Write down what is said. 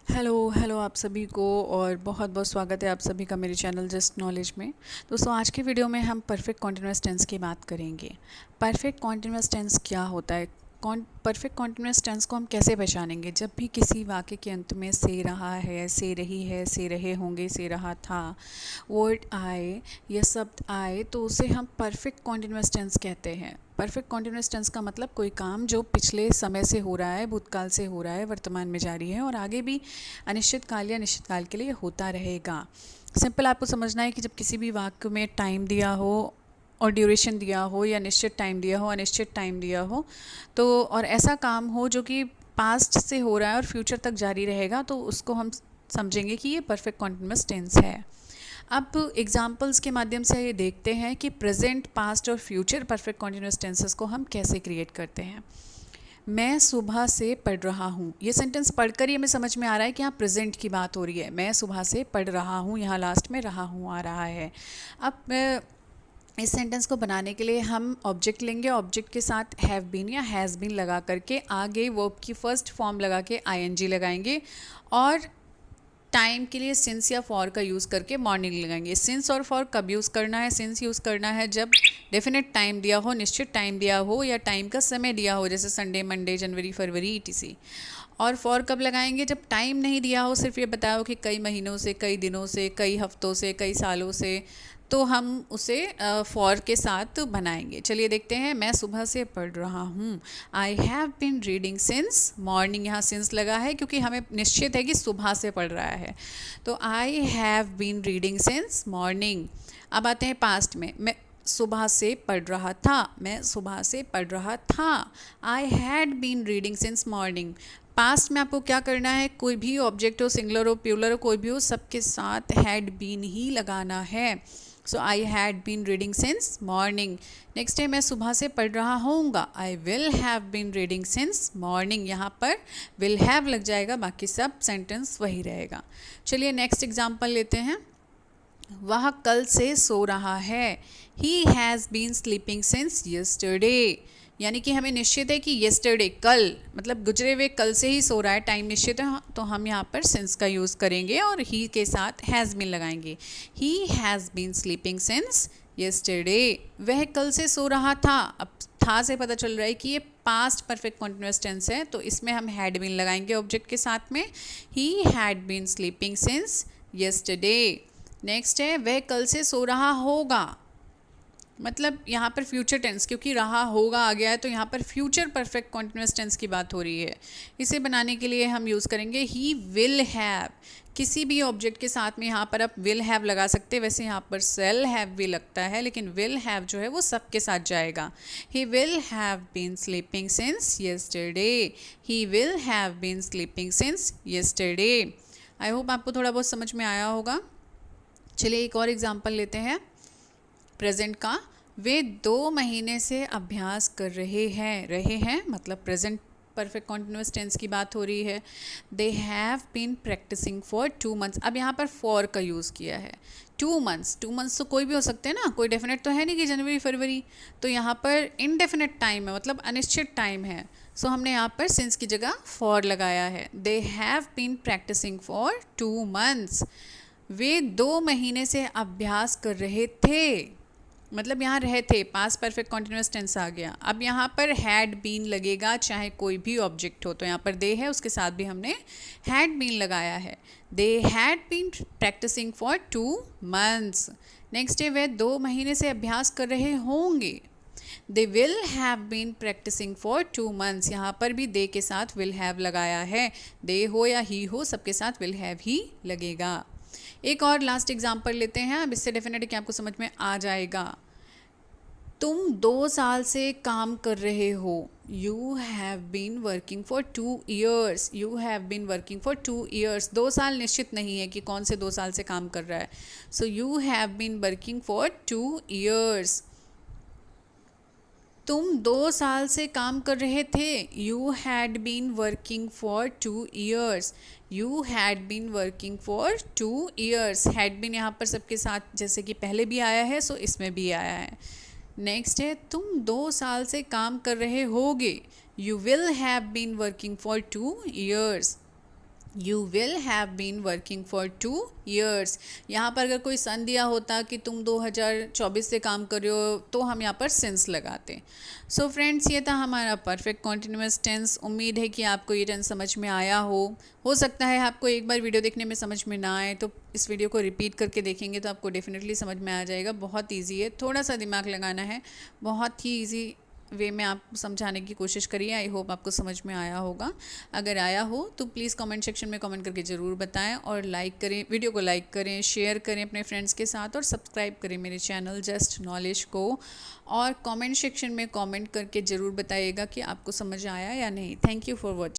Hello hello आप सभी को और बहुत बहुत स्वागत है आप सभी का मेरे चैनल जस्ट नॉलेज में। दोस्तों आज के वीडियो में हम परफेक्ट कॉन्टिन्यूअस टेंस की बात करेंगे। परफेक्ट कॉन्टिन्यूअस टेंस क्या होता है, परफेक्ट कॉन्टिन्यूअस टेंस को हम कैसे पहचानेंगे। जब भी किसी वाक्य के अंत में से रहा है, से रही है, से रहे होंगे, से रहा था वर्ड आए या शब्द आए तो उसे हम परफेक्ट कॉन्टिन्यूअस टेंस कहते हैं। परफेक्ट कॉन्टिन्यूअस टेंस का मतलब कोई काम जो पिछले समय से हो रहा है, भूतकाल से हो रहा है, वर्तमान में जारी है और आगे भी अनिश्चित काल या निश्चित काल के लिए होता रहेगा। सिंपल आपको समझना है कि जब किसी भी वाक्य में टाइम दिया हो और ड्यूरेशन दिया हो या निश्चित टाइम दिया हो, अनिश्चित टाइम दिया हो तो और ऐसा काम हो जो कि पास्ट से हो रहा है और फ्यूचर तक जारी रहेगा तो उसको हम समझेंगे कि ये परफेक्ट कॉन्टिन्यूअस टेंस है। अब एग्जाम्पल्स के माध्यम से ये देखते हैं कि प्रेजेंट, पास्ट और फ्यूचर परफेक्ट कॉन्टिन्यूअस टेंसेस को हम कैसे क्रिएट करते हैं। मैं सुबह से पढ़ रहा हूँ, ये सेंटेंस पढ़कर ही हमें समझ में आ रहा है कि यहाँ प्रेजेंट की बात हो रही है। मैं सुबह से पढ़ रहा हूँ, यहाँ लास्ट में रहा हूँ आ रहा है। अब इस सेंटेंस को बनाने के लिए हम ऑब्जेक्ट लेंगे, ऑब्जेक्ट के साथ हैव बीन या हैज़ बीन लगा करके आगे वर्ब की फर्स्ट फॉर्म लगा के आईएनजी लगाएंगे और टाइम के लिए सिंस या फॉर का यूज़ करके मॉर्निंग लगाएंगे। सिंस और फॉर कब यूज़ करना है? सिंस यूज़ करना है जब डेफिनेट टाइम दिया हो, निश्चित टाइम दिया हो या टाइम का समय दिया हो, जैसे संडे, मंडे, जनवरी, फरवरी ईटीसी। और फॉर कब लगाएंगे? जब टाइम नहीं दिया हो, सिर्फ ये बताया हो कि कई महीनों से, कई दिनों से, कई हफ्तों से, कई सालों से, तो हम उसे फॉर के साथ बनाएंगे। चलिए देखते हैं। मैं सुबह से पढ़ रहा हूँ। I have been reading since morning, यहाँ सिंस लगा है क्योंकि हमें निश्चित है कि सुबह से पढ़ रहा है। तो I have been reading since morning. अब आते हैं पास्ट में। मैं सुबह से पढ़ रहा था, मैं सुबह से पढ़ रहा था। I had been reading since morning. पास्ट में आपको क्या करना है? कोई भी ऑब्जेक्ट हो, सिंगुलर हो, प्लूरल हो, कोई भी हो, सबके साथ हैड बीन ही लगाना है। So I had been reading since morning. Next है मैं सुबह से पढ़ रहा होऊंगा। I will have been reading since morning. यहाँ पर विल हैव लग जाएगा, बाकी सब सेंटेंस वही रहेगा। चलिए नेक्स्ट एग्जाम्पल लेते हैं। वह कल से सो रहा है। He has been sleeping since yesterday. यानी कि हमें निश्चित है कि येस्टरडे, कल, मतलब गुजरे हुए कल से ही सो रहा है, टाइम निश्चित है, तो हम यहाँ पर सिंस का यूज़ करेंगे और ही के साथ हैज़ बीन लगाएंगे। He has been sleeping since yesterday. वह कल से सो रहा था। अब था से पता चल रहा है कि ये पास्ट परफेक्ट कॉन्टिन्यूअस टेंस है, तो इसमें हम हैड बीन लगाएंगे ऑब्जेक्ट के साथ में। He had been sleeping since yesterday. Next है वह कल से सो रहा होगा। मतलब यहाँ पर फ्यूचर टेंस, क्योंकि रहा होगा आ गया है तो यहाँ पर फ्यूचर परफेक्ट कॉन्टिन्यूअस टेंस की बात हो रही है। इसे बनाने के लिए हम यूज़ करेंगे ही विल हैव। किसी भी ऑब्जेक्ट के साथ में यहाँ पर आप विल हैव लगा सकते हैं। वैसे यहाँ पर सेल हैव भी लगता है, लेकिन विल हैव जो है वो सबके साथ जाएगा। He will have been sleeping since yesterday. He will have been sleeping since yesterday. I hope आपको थोड़ा बहुत समझ में आया होगा। चलिए एक और एग्जाम्पल लेते हैं प्रेजेंट का। वे 2 महीने से अभ्यास कर रहे हैं मतलब प्रेजेंट परफेक्ट कॉन्टिन्यूअस टेंस की बात हो रही है। They have been practising for 2 months. अब यहाँ पर फॉर का यूज़ किया है। 2 मंथ्स, 2 मंथ्स तो कोई भी हो सकते हैं ना, कोई डेफिनेट तो है नहीं कि जनवरी फरवरी। तो यहाँ पर इनडेफिनेट टाइम है, मतलब अनिश्चित टाइम है। सो हमने यहाँ पर सिंस की जगह फॉर लगाया है। They have been practising for 2 months. वे 2 महीने से अभ्यास कर रहे थे, मतलब यहाँ रहे थे, पास्ट परफेक्ट कॉन्टिन्यूअस टेंस आ गया। अब यहाँ पर हैड बीन लगेगा, चाहे कोई भी ऑब्जेक्ट हो। तो यहाँ पर दे है, उसके साथ भी हमने हैड बीन लगाया है। They had been practising for 2 months. Next है वह 2 महीने से अभ्यास कर रहे होंगे। They will have been practising for 2 months. यहाँ पर भी दे के साथ विल हैव लगाया है। दे हो या ही हो, सबके साथ विल हैव ही लगेगा। एक और लास्ट एग्जाम्पल लेते हैं। अब इससे डेफिनेटली क्या आपको समझ में आ जाएगा। तुम 2 साल से काम कर रहे हो। You have been working for 2 years. You have been working for 2 years. 2 साल निश्चित नहीं है कि कौन से 2 साल से काम कर रहा है। So you have been working for 2 years. तुम 2 साल से काम कर रहे थे। You had been working for 2 years. You had been working for 2 years. Had been यहाँ पर सबके साथ जैसे कि पहले भी आया है, सो इसमें भी आया है। नेक्स्ट है तुम 2 साल से काम कर रहे होगे। You will have been working for 2 years. You will have been working for 2 years। यहाँ पर अगर कोई सन दिया होता कि तुम 2024 से काम कर रहे हो तो हम यहाँ पर सिंस लगाते। सो फ्रेंड्स, ये था हमारा परफेक्ट कॉन्टिन्यूस टेंस। उम्मीद है कि आपको ये टेंस समझ में आया हो सकता है आपको एक बार वीडियो देखने में समझ में ना आए तो इस वीडियो को रिपीट करके देखेंगे तो आपको डेफिनेटली समझ में आ जाएगा। बहुत ईजी है, थोड़ा सा दिमाग लगाना है, बहुत ही ईजी वे में आप समझाने की कोशिश करिए। आई होप आपको समझ में आया होगा। अगर आया हो तो प्लीज़ कमेंट सेक्शन में कमेंट करके ज़रूर बताएं और लाइक करें, वीडियो को लाइक करें, शेयर करें अपने फ्रेंड्स के साथ और सब्सक्राइब करें मेरे चैनल जस्ट नॉलेज को। और कमेंट सेक्शन में कमेंट करके ज़रूर बताइएगा कि आपको समझ आया या नहीं। Thank you for watching.